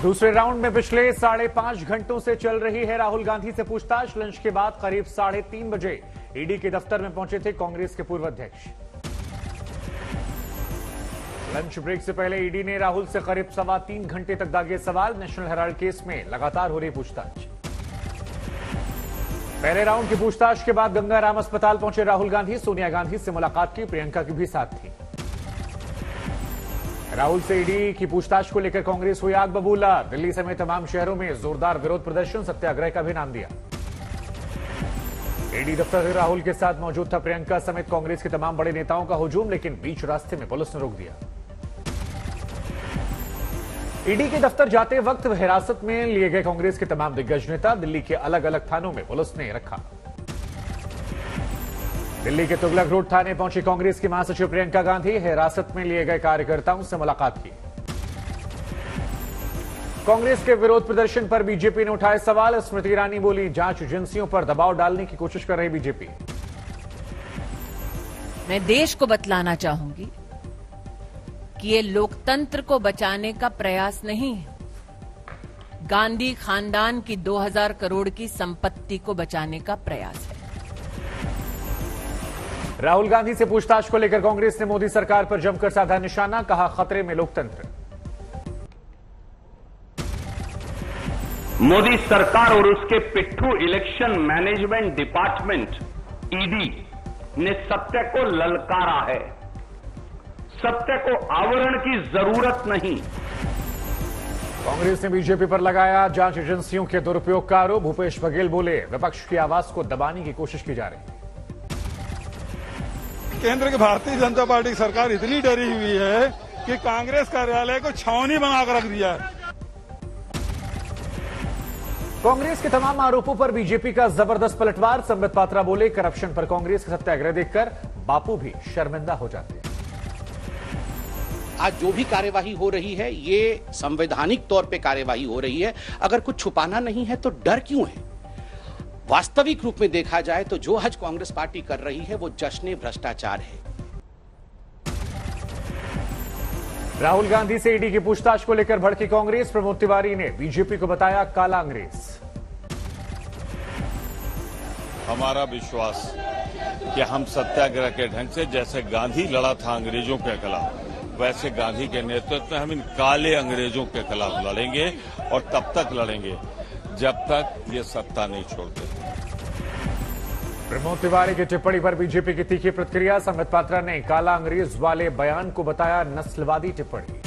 दूसरे राउंड में पिछले 5.5 घंटों से चल रही है राहुल गांधी से पूछताछ। लंच के बाद करीब 3:30 बजे ईडी के दफ्तर में पहुंचे थे कांग्रेस के पूर्व अध्यक्ष। लंच ब्रेक से पहले ईडी ने राहुल से करीब 3.25 घंटे तक दागे सवाल। नेशनल हेराल्ड केस में लगातार हो रही पूछताछ। पहले राउंड की पूछताछ के बाद गंगाराम अस्पताल पहुंचे राहुल गांधी। सोनिया गांधी से मुलाकात की, प्रियंका की भी साथ थी। राहुल से ईडी की पूछताछ को लेकर कांग्रेस हुई आग बबूला। दिल्ली समेत तमाम शहरों में जोरदार विरोध प्रदर्शन, सत्याग्रह का भी नाम दिया। ईडी दफ्तर में राहुल के साथ मौजूद था प्रियंका समेत कांग्रेस के तमाम बड़े नेताओं का हुजूम, लेकिन बीच रास्ते में पुलिस ने रोक दिया। ईडी के दफ्तर जाते वक्त हिरासत में लिए गए कांग्रेस के तमाम दिग्गज नेता दिल्ली के अलग अलग थानों में पुलिस ने रखा। दिल्ली के तुगलक रोड थाने पहुंची कांग्रेस की महासचिव प्रियंका गांधी। हिरासत में लिए गए कार्यकर्ताओं से मुलाकात की। कांग्रेस के विरोध प्रदर्शन पर बीजेपी ने उठाए सवाल। स्मृति ईरानी बोली, जांच एजेंसियों पर दबाव डालने की कोशिश कर रही बीजेपी। मैं देश को बतलाना चाहूंगी कि ये लोकतंत्र को बचाने का प्रयास नहीं है, गांधी खानदान की 2000 करोड़ की संपत्ति को बचाने का प्रयास है। राहुल गांधी से पूछताछ को लेकर कांग्रेस ने मोदी सरकार पर जमकर साधा निशाना, कहा खतरे में लोकतंत्र। मोदी सरकार और उसके पिट्ठू इलेक्शन मैनेजमेंट डिपार्टमेंट ईडी ने सत्य को ललकारा है। सत्य को आवरण की जरूरत नहीं। कांग्रेस ने बीजेपी पर लगाया जांच एजेंसियों के दुरुपयोग का आरोप। भूपेश बघेल बोले, विपक्ष की आवाज को दबाने की कोशिश की जा रही है। केंद्र की भारतीय जनता पार्टी की सरकार इतनी डरी हुई है कि कांग्रेस कार्यालय को छावनी बनाकर रख दिया है। कांग्रेस के तमाम आरोपों पर बीजेपी का जबरदस्त पलटवार। संबित पात्रा बोले, करप्शन पर कांग्रेस का सत्याग्रह देखकर बापू भी शर्मिंदा हो जाते हैं। आज जो भी कार्यवाही हो रही है ये संवैधानिक तौर पे कार्यवाही हो रही है। अगर कुछ छुपाना नहीं है तो डर क्यों है? वास्तविक रूप में देखा जाए तो जो आज कांग्रेस पार्टी कर रही है वो जश्न भ्रष्टाचार है। राहुल गांधी से ईडी की पूछताछ को लेकर भड़की कांग्रेस। प्रमोद तिवारी ने बीजेपी को बताया काला अंग्रेज। हमारा विश्वास कि हम सत्याग्रह के ढंग से जैसे गांधी लड़ा था अंग्रेजों के खिलाफ, वैसे गांधी के नेतृत्व में हम इन काले अंग्रेजों के खिलाफ लड़ेंगे और तब तक लड़ेंगे जब तक ये सत्ता नहीं छोड़ते। प्रमोद तिवारी की टिप्पणी पर बीजेपी की तीखी प्रतिक्रिया। संबित पात्रा ने काला अंग्रेज वाले बयान को बताया नस्लवादी टिप्पणी।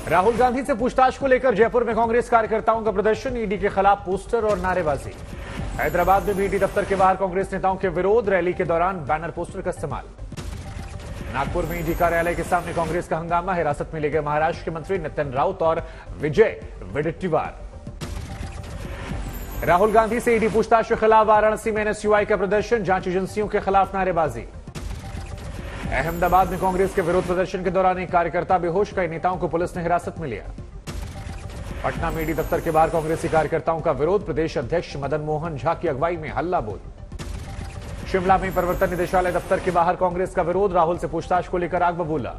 राहुल गांधी से पूछताछ को लेकर जयपुर में कांग्रेस कार्यकर्ताओं का प्रदर्शन, ईडी के खिलाफ पोस्टर और नारेबाजी। हैदराबाद में भी ईडी दफ्तर के बाहर कांग्रेस नेताओं के विरोध, रैली के दौरान बैनर पोस्टर का इस्तेमाल। नागपुर में ईडी कार्यालय के सामने कांग्रेस का हंगामा। हिरासत में ले गए महाराष्ट्र के मंत्री नितिन राउत और विजय वडेट्टीवार। राहुल गांधी से ईडी पूछताछ के खिलाफ वाराणसी में एनएसयूआई का प्रदर्शन, जांच एजेंसियों के खिलाफ नारेबाजी। अहमदाबाद में कांग्रेस के विरोध प्रदर्शन के दौरान एक कार्यकर्ता बेहोश, कई नेताओं को पुलिस ने हिरासत में लिया। पटना में ईडी दफ्तर के बाहर कांग्रेसी कार्यकर्ताओं का विरोध, प्रदेश अध्यक्ष मदन मोहन झा की अगुवाई में हल्ला बोल। शिमला में प्रवर्तन निदेशालय दफ्तर के बाहर कांग्रेस का विरोध, राहुल से पूछताछ को लेकर आग बबूला।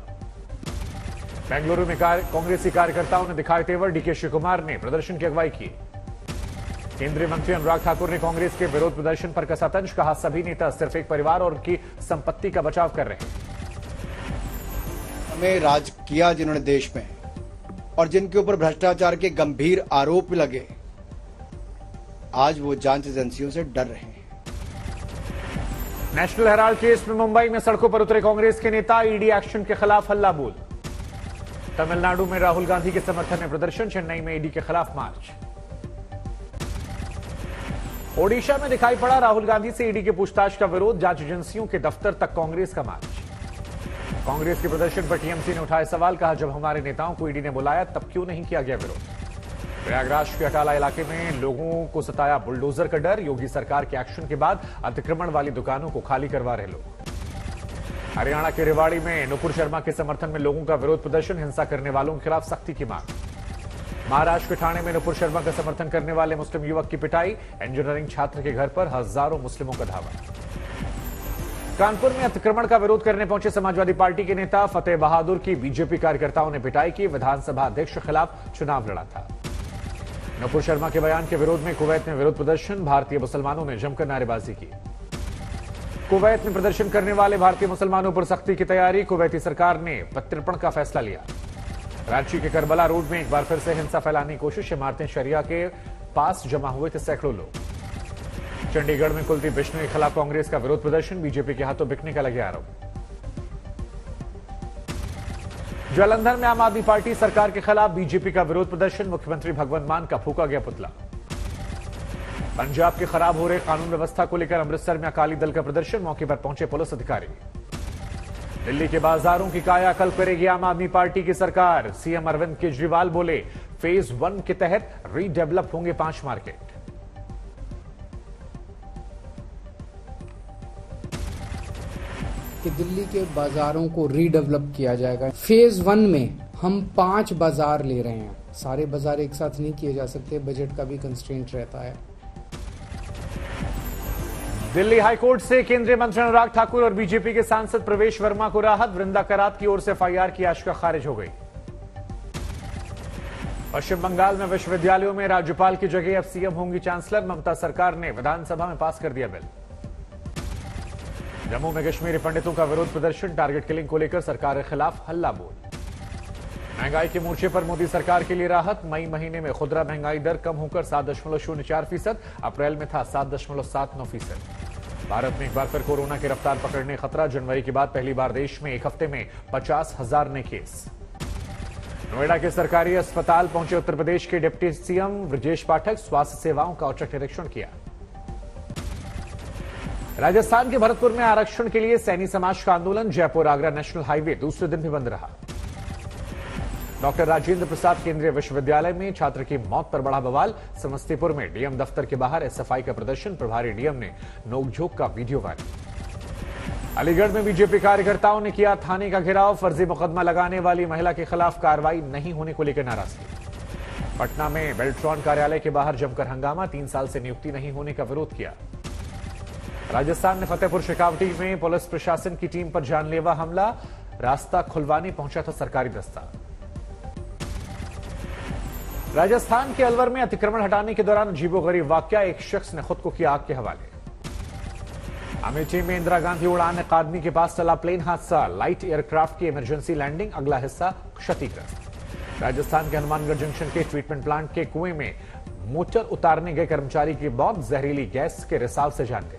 बेंगलुरु में कांग्रेसी कार्यकर्ताओं ने दिखाए तेवर, डीके शिवकुमार ने प्रदर्शन की अगुवाई की। केंद्रीय मंत्री अनुराग ठाकुर ने कांग्रेस के विरोध प्रदर्शन पर कसा तंज, कहा सभी नेता सिर्फ एक परिवार और उनकी संपत्ति का बचाव कर रहे हैं। हमें राज किया जिन्होंने देश में और जिनके ऊपर भ्रष्टाचार के गंभीर आरोप लगे, आज वो जांच एजेंसियों से डर रहे हैं। नेशनल हेराल्ड केस में मुंबई में सड़कों पर उतरे कांग्रेस के नेता, ईडी एक्शन के खिलाफ हल्ला बोल। तमिलनाडु में राहुल गांधी के समर्थन में प्रदर्शन, चेन्नई में ईडी के खिलाफ मार्च। ओडिशा में दिखाई पड़ा राहुल गांधी से ईडी की पूछताछ का विरोध, जांच एजेंसियों के दफ्तर तक कांग्रेस का मार्च। कांग्रेस के प्रदर्शन पर टीएमसी ने उठाए सवाल, कहा जब हमारे नेताओं को ईडी ने बुलाया तब क्यों नहीं किया गया विरोध। प्रयागराज के अटाला इलाके में लोगों को सताया बुलडोजर का डर, योगी सरकार के एक्शन के बाद अतिक्रमण वाली दुकानों को खाली करवा रहे लोग। हरियाणा के रेवाड़ी में नुपुर शर्मा के समर्थन में लोगों का विरोध प्रदर्शन, हिंसा करने वालों के खिलाफ सख्ती की मांग। महाराष्ट्र के ठाणे में नुपुर शर्मा का समर्थन करने वाले मुस्लिम युवक की पिटाई, इंजीनियरिंग छात्र के घर पर हजारों मुस्लिमों का धावा। कानपुर में अतिक्रमण का विरोध करने पहुंचे समाजवादी पार्टी के नेता फतेह बहादुर की बीजेपी कार्यकर्ताओं ने पिटाई की। विधानसभा अध्यक्ष के खिलाफ चुनाव लड़ा था। नुपुर शर्मा के बयान के विरोध में कुवैत में विरोध प्रदर्शन। भारतीय मुसलमानों ने जमकर नारेबाजी की। कुवैत में प्रदर्शन करने वाले भारतीय मुसलमानों पर सख्ती की तैयारी। कुवैती सरकार ने प्रत्यर्पण का फैसला लिया। रांची के करबला रोड में एक बार फिर से हिंसा फैलाने की कोशिश। इमारतें शरिया के पास जमा हुए थे सैकड़ों लोग। चंडीगढ़ में कुलदीप बिश्नोई के खिलाफ कांग्रेस का विरोध प्रदर्शन। बीजेपी के हाथों बिकने का लगे आरोप। जालंधर में आम आदमी पार्टी सरकार के खिलाफ बीजेपी का विरोध प्रदर्शन। मुख्यमंत्री भगवंत मान का फूका गया पुतला। पंजाब के खराब हो रहे कानून व्यवस्था को लेकर अमृतसर में अकाली दल का प्रदर्शन। मौके पर पहुंचे पुलिस अधिकारी। दिल्ली के बाजारों की कायाकल्प करेगी आम आदमी पार्टी की सरकार। सीएम अरविंद केजरीवाल बोले, फेज 1 के तहत रीडेवलप होंगे 5 मार्केट। कि दिल्ली के बाजारों को रीडेवलप किया जाएगा। फेज 1 में हम 5 बाजार ले रहे हैं। सारे बाजार एक साथ नहीं किए जा सकते, बजट का भी कंस्ट्रेंट रहता है। दिल्ली हाईकोर्ट से केंद्रीय मंत्री अनुराग ठाकुर और बीजेपी के सांसद प्रवेश वर्मा को राहत। वृंदा करात की ओर से एफआईआर की याचिका खारिज हो गई। पश्चिम बंगाल में विश्वविद्यालयों में राज्यपाल की जगह अब सीएम होंगी चांसलर। ममता सरकार ने विधानसभा में पास कर दिया बिल। जम्मू में कश्मीरी पंडितों का विरोध प्रदर्शन। टारगेट किलिंग को लेकर सरकार के खिलाफ हल्ला बोल। महंगाई के मोर्चे पर मोदी सरकार के लिए राहत। मई महीने में खुदरा महंगाई दर कम होकर 7.04%। अप्रैल में था 7.79%। भारत में एक बार फिर कोरोना की रफ्तार पकड़ने खतरा। जनवरी के बाद पहली बार देश में एक हफ्ते में 50,000 नए केस। नोएडा के सरकारी अस्पताल पहुंचे उत्तर प्रदेश के डिप्टी सीएम ब्रजेश पाठक। स्वास्थ्य सेवाओं का औचक निरीक्षण किया। राजस्थान के भरतपुर में आरक्षण के लिए सैनी समाज का आंदोलन। जयपुर आगरा नेशनल हाईवे दूसरे दिन भी बंद रहा। डॉक्टर राजेंद्र प्रसाद केंद्रीय विश्वविद्यालय में छात्र की मौत पर बढ़ा बवाल। समस्तीपुर में डीएम दफ्तर के बाहर एसएफआई का प्रदर्शन। प्रभारी डीएम ने नोकझोंक का वीडियो वायरल। अलीगढ़ में बीजेपी कार्यकर्ताओं ने किया थाने का घेराव। फर्जी मुकदमा लगाने वाली महिला के खिलाफ कार्रवाई नहीं होने को लेकर नाराजगी। पटना में बेल्ट्रॉन कार्यालय के बाहर जमकर हंगामा। 3 साल से नियुक्ति नहीं होने का विरोध किया। राजस्थान में फतेहपुर शेखावटी में पुलिस प्रशासन की टीम पर जानलेवा हमला। रास्ता खुलवाने पहुंचा था सरकारी दस्ता। राजस्थान के अलवर में अतिक्रमण हटाने के दौरान अजीबोगरीब वाकया। एक शख्स ने खुद को किया आग के हवाले। अमेठी में इंदिरा गांधी उड़ान अकादमी के पास चला प्लेन हादसा। लाइट एयरक्राफ्ट की इमरजेंसी लैंडिंग। अगला हिस्सा क्षतिग्रस्त। राजस्थान के हनुमानगढ़ जंक्शन के ट्रीटमेंट प्लांट के कुएं में मोटर उतारने गए कर्मचारी की मौत। जहरीली गैस के रिसाव से जान गई।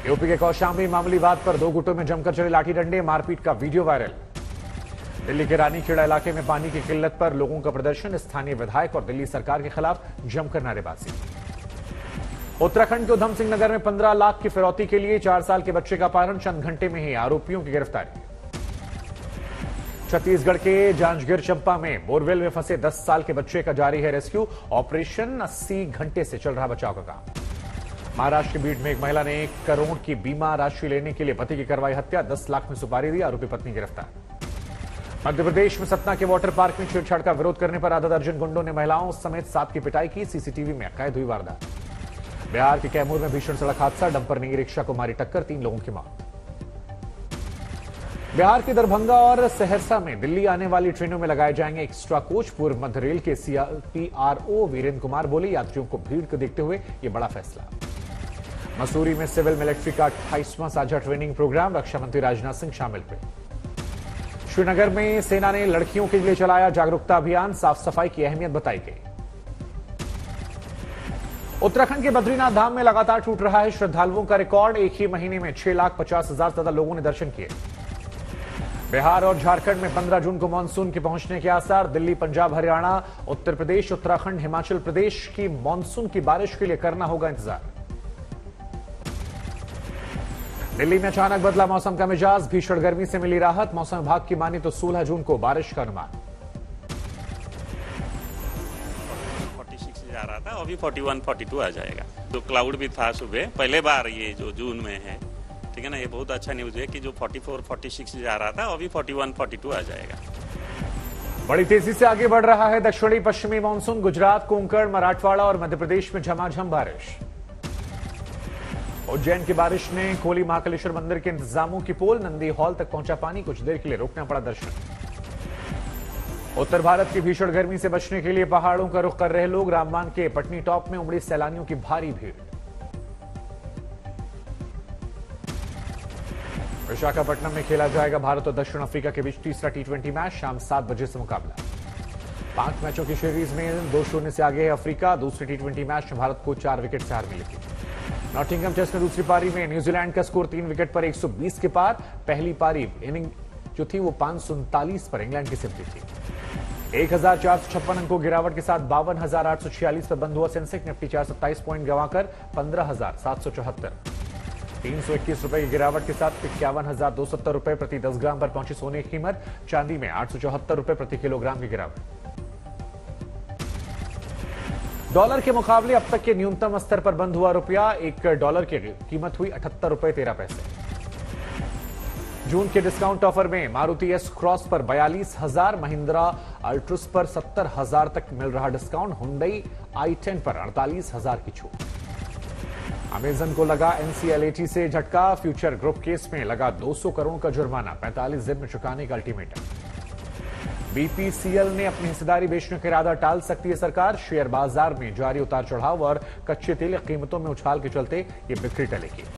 यूपी के कौशाम्बी मामूली बात पर 2 गुटों में जमकर चले लाठी डंडे। मारपीट का वीडियो वायरल। दिल्ली के रानीखेड़ा इलाके में पानी की किल्लत पर लोगों का प्रदर्शन। स्थानीय विधायक और दिल्ली सरकार के खिलाफ जमकर नारेबाजी। उत्तराखंड के उधम सिंह नगर में 15 लाख की फिरौती के लिए 4 साल के बच्चे का अपहरण। चंद घंटे में ही आरोपियों की गिरफ्तारी। छत्तीसगढ़ के जांजगीर चंपा में बोरवेल में फंसे 10 साल के बच्चे का जारी है रेस्क्यू। ऑपरेशन 80 घंटे से चल रहा बचाव का काम। महाराष्ट्र के बीड में एक महिला ने 1 करोड़ की बीमा राशि लेने के लिए पति की करवाई हत्या। 10 लाख में सुपारी दी। आरोपी पत्नी गिरफ्तार। मध्य प्रदेश में सतना के वाटर पार्क में छेड़छाड़ का विरोध करने पर आधा दर्जन गुंडों ने महिलाओं समेत 7 की पिटाई की। सीसीटीवी में कैद हुई वारदात। बिहार के कैमूर में भीषण सड़क हादसा। डंपर ने रिक्शा को मारी टक्कर। 3 लोगों की मौत। बिहार के दरभंगा और सहरसा में दिल्ली आने वाली ट्रेनों में लगाए जाएंगे एक्स्ट्रा कोच। पूर्व मध्य रेल के सीआरपीआरओ वीरेंद्र कुमार बोले, यात्रियों को भीड़ को देखते हुए ये बड़ा फैसला। मसूरी में सिविल मिलिट्री का 28वां साझा ट्रेनिंग प्रोग्राम। रक्षा मंत्री राजनाथ सिंह शामिल हुए। श्रीनगर में सेना ने लड़कियों के लिए चलाया जागरूकता अभियान। साफ सफाई की अहमियत बताई गई। उत्तराखंड के बद्रीनाथ धाम में लगातार टूट रहा है श्रद्धालुओं का रिकॉर्ड। एक ही महीने में 6,50,000 से ज्यादा लोगों ने दर्शन किए। बिहार और झारखंड में 15 जून को मानसून के पहुंचने के आसार। दिल्ली, पंजाब, हरियाणा, उत्तर प्रदेश, उत्तराखंड, हिमाचल प्रदेश की मानसून की बारिश के लिए करना होगा इंतजार। दिल्ली में अचानक बदला मौसम का मिजाज। भीषण गर्मी से मिली राहत। मौसम विभाग की माने तो 16 जून को बारिश का अनुमान। 46 जा रहा था, अभी 41, 42 आ जाएगा। तो क्लाउड भी था सुबह, पहले बार ये जो जून में है, ठीक है ना। ये बहुत अच्छा न्यूज है कि जो 44, 46 जा रहा था, अभी 41, 42 आ जाएगा। बड़ी तेजी से आगे बढ़ रहा है दक्षिणी पश्चिमी मानसून। गुजरात, कोंकण, मराठवाड़ा और मध्य प्रदेश में झमाझम बारिश। उज्जैन की बारिश ने खोली महाकालेश्वर मंदिर के इंतजामों की पोल। नंदी हॉल तक पहुंचा पानी, कुछ देर के लिए रोकना पड़ा दर्शन। उत्तर भारत की भीषण गर्मी से बचने के लिए पहाड़ों का रुख कर रहे लोग। रामबान के पटनी टॉप में उमड़ी सैलानियों की भारी भीड़। विशाखापट्टनम में खेला जाएगा भारत और दक्षिण अफ्रीका के बीच तीसरा टी20 मैच। शाम 7 बजे से मुकाबला। 5 मैचों की सीरीज में 2-0 से आगे है अफ्रीका। दूसरे टी20 मैच में भारत को 4 विकेट से हार मिली। नॉटिंघम टेस्ट में दूसरी पारी में न्यूजीलैंड का स्कोर 3 विकेट पर 120 के पार। पहली पारी इनिंग जो थी वो 539 पर इंग्लैंड की सिमटी थी। 1456 अंकों गिरावट के साथ 52,846 पर बंद हुआ सेंसेक्स। Nifty 427 point गंवाकर 15,774। 321 रुपए की गिरावट के साथ 51,270 रुपए प्रति 10 ग्राम पर पहुंची सोने की कीमत। चांदी में 874 रुपए प्रति किलोग्राम की गिरावट। डॉलर के मुकाबले अब तक के न्यूनतम स्तर पर बंद हुआ रुपया। $1 की कीमत हुई 78 रुपए 13 पैसे। जून के डिस्काउंट ऑफर में मारुति एस क्रॉस पर 42,000, महिंद्रा अल्ट्रस पर 70,000 तक मिल रहा डिस्काउंट। हुंडई i10 पर 48,000 की छूट। अमेजन को लगा एनसीएलएटी से झटका। फ्यूचर ग्रुप केस में लगा 200 करोड़ का जुर्माना। 45 दिन में चुकाने का अल्टीमेटम। बीपीसीएल ने अपनी हिस्सेदारी बेचने का इरादा टाल सकती है सरकार। शेयर बाजार में जारी उतार चढ़ाव और कच्चे तेल कीमतों में उछाल के चलते ये बिक्री टलेगी।